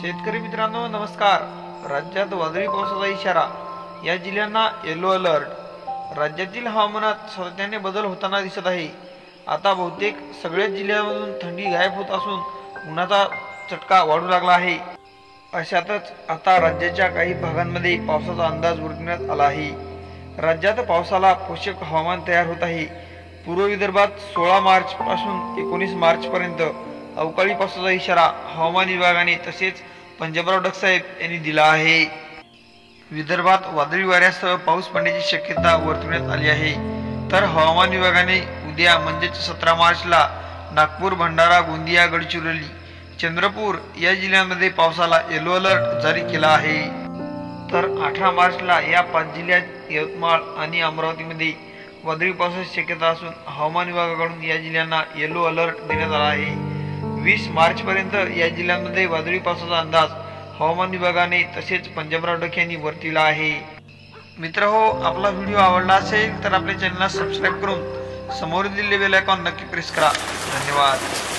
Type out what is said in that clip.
शेतकरी मित्रांनो नमस्कार। राज्यात वादळी पावसाचा इशारा, या जिल्ह्यांना येलो अलर्ट। राज्यातील हवामानात सातत्याने बदल होताना दिसत आहे। आता बहुतेक सगळ्याच जिल्ह्यांमधून थंडी गायब होत असून उन्हाचा चटका वाढू लागला आहे। अशातच आता राज्याच्या काही भागांमध्ये पावसाचा अंदाज वर्तवण्यात आला आहे। राज्यात पावसाला पोषक हवामान तयार होत आहे। पूर्व विदर्भात 16 मार्च पासून 19 मार्च पर्यंत अवकाळी पावसाचा इशारा हवामान विभागाने तसेच पंजाबराव डकसाहेब यांनी दिला आहे। विदर्भात वादळी वाऱ्यासह पाऊस पडण्याची शक्यता वर्तवण्यात आली आहे। तर हवामान विभागाने उद्या म्हणजेच 17 मार्चला नागपूर, भंडारा, गोंदिया, गडचिरोली, चंद्रपूर या जिल्ह्यांमध्ये पावसाला येलो अलर्ट जारी केला आहे। तर 18 मार्चला या 5 जिल्ह्यात यवतमाळ आणि अमरावतीमध्ये वादळी पावसाची शक्यता असून हवामान विभागाकडून या जिल्ह्यांना येलो अलर्ट देण्यात आला आहे। 20 मार्च पर्यंत या जिल्ह्यांमध्ये वादळी पावसाचा अंदाज हवामान विभागाने तसेच पंजाबराव डक यांनी वर्तविला आहे। मित्रहो, आपला व्हिडिओ आवडला असेल तर आपल्या चॅनलला सबस्क्राईब करून समोर दिलेले बेल आयकॉन नक्की प्रेस करा। धन्यवाद।